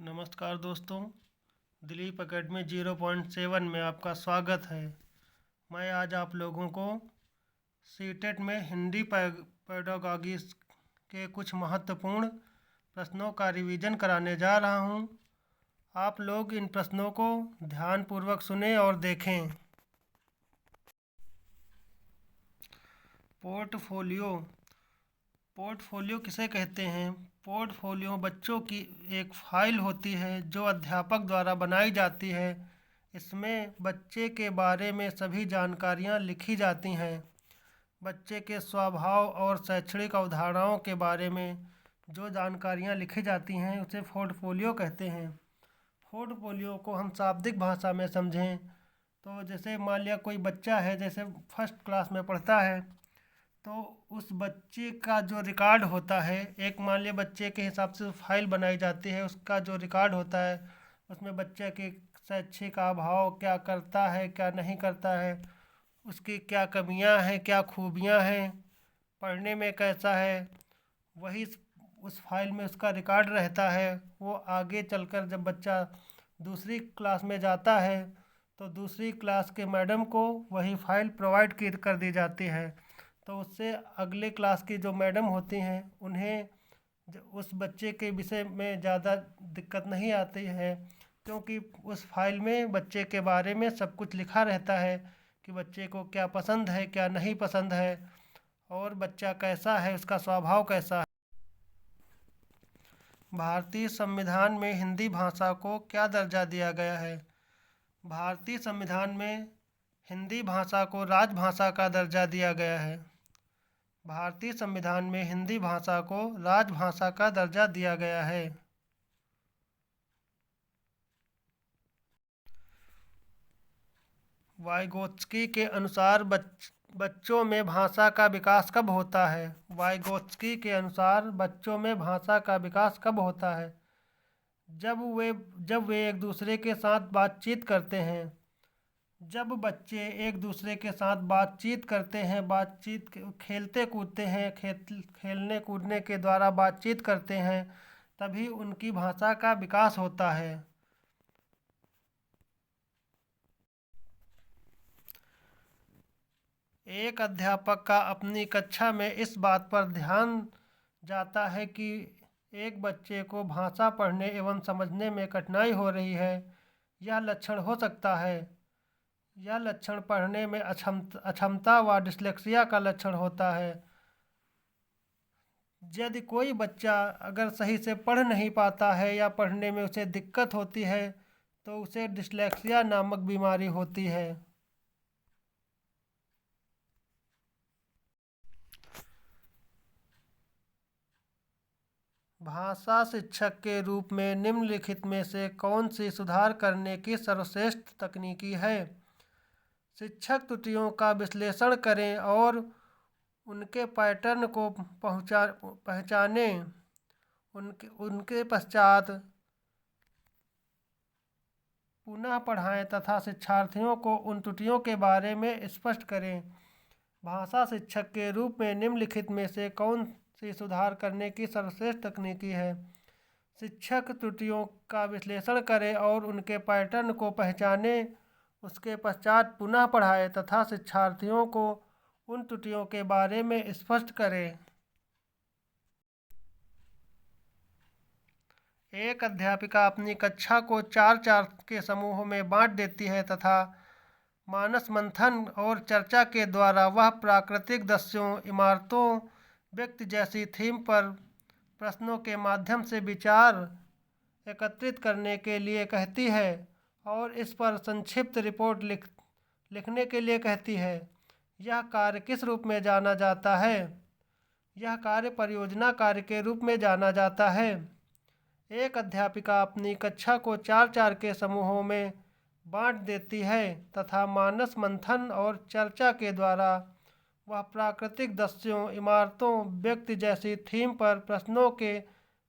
नमस्कार दोस्तों, दिलीप एकेडमी 0.7 में आपका स्वागत है। मैं आज आप लोगों को सीटेट में हिंदी पेडागॉजी के कुछ महत्वपूर्ण प्रश्नों का रिवीजन कराने जा रहा हूं। आप लोग इन प्रश्नों को ध्यानपूर्वक सुनें और देखें। पोर्टफोलियो किसे कहते हैं? पोर्टफोलियो बच्चों की एक फाइल होती है जो अध्यापक द्वारा बनाई जाती है। इसमें बच्चे के बारे में सभी जानकारियाँ लिखी जाती हैं। बच्चे के स्वभाव और शैक्षणिक अवधारणाओं के बारे में जो जानकारियाँ लिखी जाती हैं उसे पोर्टफोलियो कहते हैं। पोर्टफोलियो को हम शाब्दिक भाषा में समझें तो जैसे मान लिया कोई बच्चा है, जैसे फर्स्ट क्लास में पढ़ता है, तो उस बच्चे का जो रिकॉर्ड होता है, एक मान लिया बच्चे के हिसाब से फाइल बनाई जाती है, उसका जो रिकॉर्ड होता है उसमें बच्चे के शैक्षिक अभाव, क्या करता है क्या नहीं करता है, उसकी क्या कमियां हैं क्या खूबियां हैं, पढ़ने में कैसा है, वही उस फाइल में उसका रिकॉर्ड रहता है। वो आगे चलकर जब बच्चा दूसरी क्लास में जाता है तो दूसरी क्लास के मैडम को वही फाइल प्रोवाइड कर दी जाती है। तो उससे अगले क्लास की जो मैडम होती हैं उन्हें उस बच्चे के विषय में ज़्यादा दिक्कत नहीं आती है, क्योंकि उस फाइल में बच्चे के बारे में सब कुछ लिखा रहता है कि बच्चे को क्या पसंद है क्या नहीं पसंद है और बच्चा कैसा है, उसका स्वभाव कैसा है। भारतीय संविधान में हिंदी भाषा को क्या दर्जा दिया गया है? भारतीय संविधान में हिंदी भाषा को राजभाषा का दर्जा दिया गया है। भारतीय संविधान में हिंदी भाषा को राजभाषा का दर्जा दिया गया है। वाइगोत्स्की के अनुसार बच्चों में भाषा का विकास कब होता है? वाइगोत्स्की के अनुसार बच्चों में भाषा का विकास कब होता है? जब वे एक दूसरे के साथ बातचीत करते हैं। जब बच्चे एक दूसरे के साथ बातचीत करते हैं, खेलते कूदते हैं, खेलने कूदने के द्वारा बातचीत करते हैं, तभी उनकी भाषा का विकास होता है। एक अध्यापक का अपनी कक्षा में इस बात पर ध्यान जाता है कि एक बच्चे को भाषा पढ़ने एवं समझने में कठिनाई हो रही है। यह लक्षण हो सकता है। यह लक्षण पढ़ने में अक्षमता व डिस्लेक्सिया का लक्षण होता है। यदि कोई बच्चा अगर सही से पढ़ नहीं पाता है या पढ़ने में उसे दिक्कत होती है तो उसे डिस्लेक्सिया नामक बीमारी होती है। भाषा शिक्षक के रूप में निम्नलिखित में से कौन सी सुधार करने की सर्वश्रेष्ठ तकनीकी है? शिक्षक त्रुटियों का विश्लेषण करें और उनके पैटर्न को पहचानें। उनके पश्चात पुनः पढ़ाएं तथा शिक्षार्थियों को उन त्रुटियों के बारे में स्पष्ट करें। भाषा शिक्षक के रूप में निम्नलिखित में से कौन सी सुधार करने की सर्वश्रेष्ठ तकनीकी है? शिक्षक त्रुटियों का विश्लेषण करें और उनके पैटर्न को पहचानें। उसके पश्चात पुनः पढ़ाएं तथा शिक्षार्थियों को उन त्रुटियों के बारे में स्पष्ट करें। एक अध्यापिका अपनी कक्षा को 4-4 के समूहों में बांट देती है तथा मानस मंथन और चर्चा के द्वारा वह प्राकृतिक दृश्यों, इमारतों, व्यक्ति जैसी थीम पर प्रश्नों के माध्यम से विचार एकत्रित करने के लिए कहती है और इस पर संक्षिप्त रिपोर्ट लिखने के लिए कहती है। यह कार्य किस रूप में जाना जाता है? यह कार्य परियोजना कार्य के रूप में जाना जाता है। एक अध्यापिका अपनी कक्षा को 4-4 के समूहों में बांट देती है तथा मानस मंथन और चर्चा के द्वारा वह प्राकृतिक दृश्यों, इमारतों, व्यक्ति जैसी थीम पर प्रश्नों के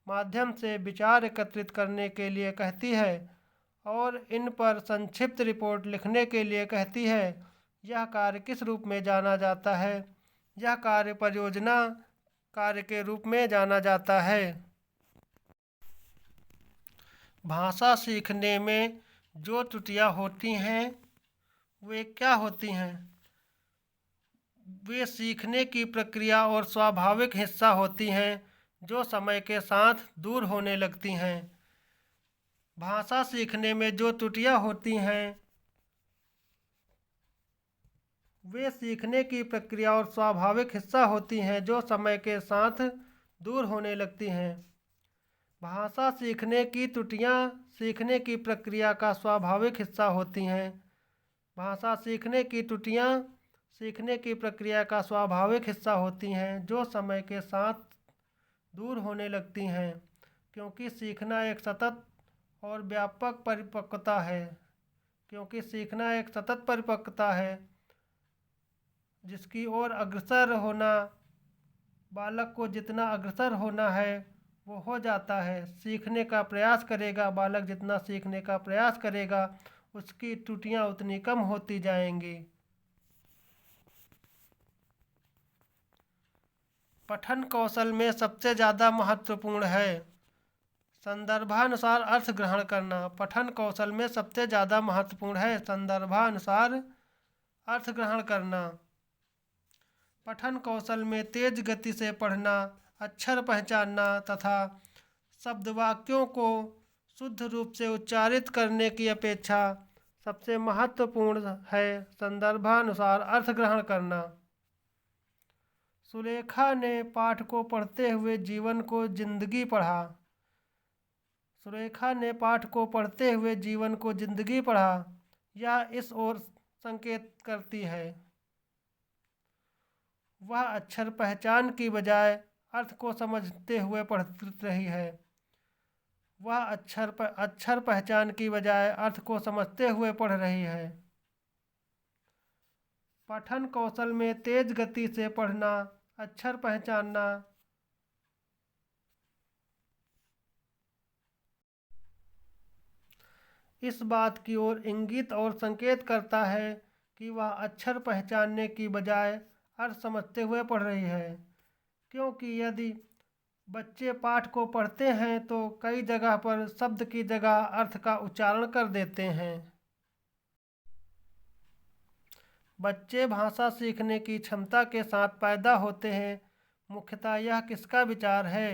माध्यम से विचार एकत्रित करने के लिए कहती है और इन पर संक्षिप्त रिपोर्ट लिखने के लिए कहती है। यह कार्य किस रूप में जाना जाता है? यह कार्य परियोजना कार्य के रूप में जाना जाता है। भाषा सीखने में जो त्रुटियां होती हैं वे क्या होती हैं? वे सीखने की प्रक्रिया और स्वाभाविक हिस्सा होती हैं जो समय के साथ दूर होने लगती हैं। भाषा सीखने में जो त्रुटियां होती हैं वे सीखने की प्रक्रिया और स्वाभाविक हिस्सा होती हैं जो समय के साथ दूर होने लगती हैं। भाषा सीखने की त्रुटियां सीखने की प्रक्रिया का स्वाभाविक हिस्सा होती हैं। भाषा सीखने की त्रुटियां सीखने की प्रक्रिया का स्वाभाविक हिस्सा होती हैं जो समय के साथ दूर होने लगती हैं, क्योंकि सीखना एक सतत और व्यापक परिपक्वता है। क्योंकि सीखना एक सतत परिपक्वता है जिसकी ओर अग्रसर होना, बालक को जितना अग्रसर होना है वो हो जाता है। सीखने का प्रयास करेगा बालक, जितना सीखने का प्रयास करेगा उसकी त्रुटियां उतनी कम होती जाएंगी। पठन कौशल में सबसे ज़्यादा महत्वपूर्ण है संदर्भानुसार अर्थ ग्रहण करना। पठन कौशल में सबसे ज़्यादा महत्वपूर्ण है संदर्भानुसार अर्थ ग्रहण करना। पठन कौशल में तेज गति से पढ़ना, अक्षर पहचानना तथा शब्द वाक्यों को शुद्ध रूप से उच्चारित करने की अपेक्षा सबसे महत्वपूर्ण है संदर्भानुसार अर्थ ग्रहण करना। सुलेखा ने पाठ को पढ़ते हुए जीवन को जिंदगी पढ़ा। सुलेखा ने पाठ को पढ़ते हुए जीवन को जिंदगी पढ़ा। यह इस ओर संकेत करती है वह अक्षर पहचान की बजाय अर्थ को समझते हुए पढ़ रही है। वह अक्षर पहचान की बजाय अर्थ को समझते हुए पढ़ रही है। पठन कौशल में तेज गति से पढ़ना, अक्षर पहचानना इस बात की ओर इंगित और संकेत करता है कि वह अक्षर पहचानने की बजाय अर्थ समझते हुए पढ़ रही है। क्योंकि यदि बच्चे पाठ को पढ़ते हैं तो कई जगह पर शब्द की जगह अर्थ का उच्चारण कर देते हैं। बच्चे भाषा सीखने की क्षमता के साथ पैदा होते हैं। मुख्यतः यह किसका विचार है?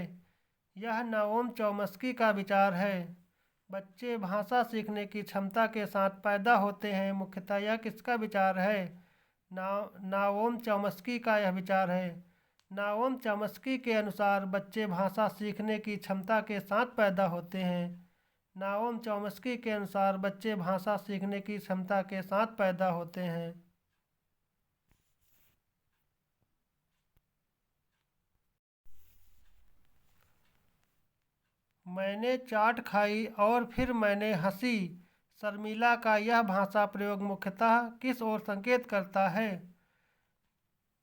यह नाओम चॉम्स्की का विचार है। बच्चे भाषा सीखने की क्षमता के साथ पैदा होते हैं। मुख्यतः यह किसका विचार है? नाओम चॉम्स्की का यह विचार है। नाओम चॉम्स्की के अनुसार बच्चे भाषा सीखने की क्षमता के साथ पैदा होते हैं। नाओम चॉम्स्की के अनुसार बच्चे भाषा सीखने की क्षमता के साथ पैदा होते हैं। मैंने चाट खाई और फिर मैंने हंसी। शर्मिला का यह भाषा प्रयोग मुख्यतः किस ओर संकेत करता है?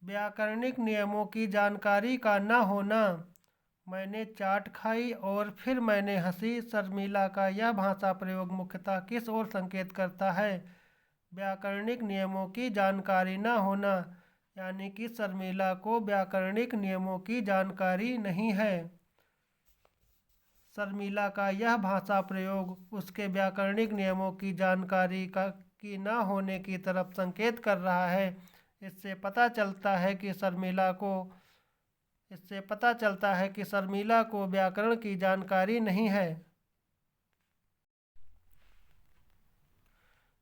व्याकरणिक नियमों की जानकारी का न होना। मैंने चाट खाई और फिर मैंने हंसी। शर्मिला का यह भाषा प्रयोग मुख्यतः किस ओर संकेत करता है? व्याकरणिक नियमों की जानकारी न होना, यानी कि शर्मिला को व्याकरणिक नियमों की जानकारी नहीं है। शर्मिला का यह भाषा प्रयोग उसके व्याकरणिक नियमों की जानकारी की न होने की तरफ संकेत कर रहा है। इससे पता चलता है कि शर्मिला को व्याकरण की जानकारी नहीं है।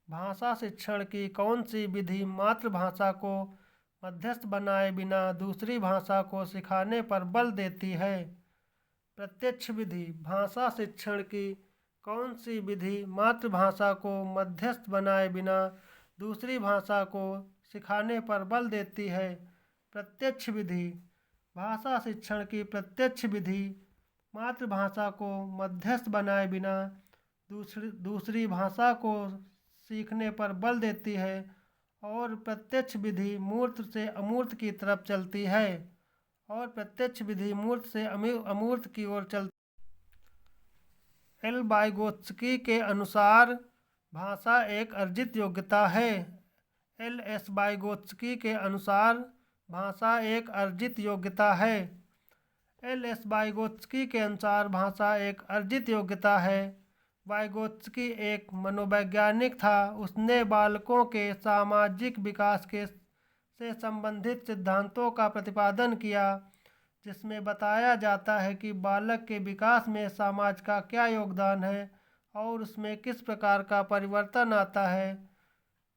भाषा शिक्षण की कौन सी विधि मातृभाषा को मध्यस्थ बनाए बिना दूसरी भाषा को सिखाने पर बल देती है? प्रत्यक्ष विधि। भाषा शिक्षण की कौन सी विधि मातृभाषा को मध्यस्थ बनाए बिना दूसरी भाषा को सिखाने पर बल देती है? प्रत्यक्ष विधि। भाषा शिक्षण की प्रत्यक्ष विधि मातृभाषा को मध्यस्थ बनाए बिना दूसरी भाषा को सीखने पर बल देती है और प्रत्यक्ष विधि मूर्त से अमूर्त की तरफ चलती है और प्रत्यक्ष विधि मूर्त से अमूर्त की ओर चलती। एल वाइगोत्स्की के अनुसार भाषा एक अर्जित योग्यता है। एल एस वाइगोत्स्की के अनुसार भाषा एक अर्जित योग्यता है। एल एस वाइगोत्स्की के अनुसार भाषा एक अर्जित योग्यता है। वाइगोत्स्की एक मनोवैज्ञानिक था। उसने बालकों के सामाजिक विकास से संबंधित सिद्धांतों का प्रतिपादन किया, जिसमें बताया जाता है कि बालक के विकास में समाज का क्या योगदान है और उसमें किस प्रकार का परिवर्तन आता है।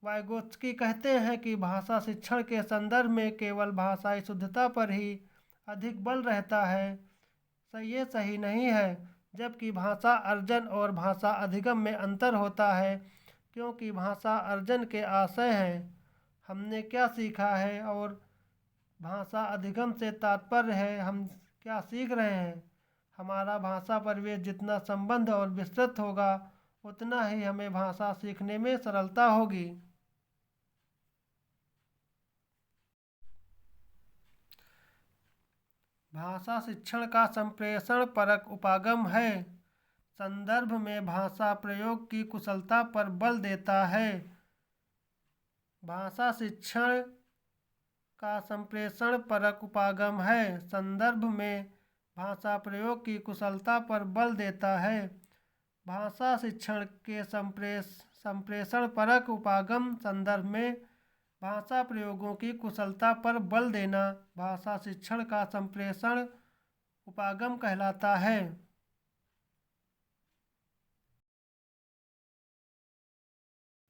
वाइगोत्स्की कहते हैं कि भाषा शिक्षण के संदर्भ में केवल भाषाई शुद्धता पर ही अधिक बल रहता है। ये सही नहीं है, जबकि भाषा अर्जन और भाषा अधिगम में अंतर होता है, क्योंकि भाषा अर्जन के आशय हैं हमने क्या सीखा है, और भाषा अधिगम से तात्पर्य है हम क्या सीख रहे हैं। हमारा भाषा परिवेश जितना संबद्ध और विस्तृत होगा, उतना ही हमें भाषा सीखने में सरलता होगी। भाषा शिक्षण का संप्रेषण परक उपागम है। संदर्भ में भाषा प्रयोग की कुशलता पर बल देता है। भाषा शिक्षण का संप्रेषण परक उपागम है। संदर्भ में भाषा प्रयोग की कुशलता पर बल देता है। भाषा शिक्षण के संप्रेषण परक उपागम संदर्भ में भाषा प्रयोगों की कुशलता पर बल देना भाषा शिक्षण का संप्रेषण उपागम कहलाता है।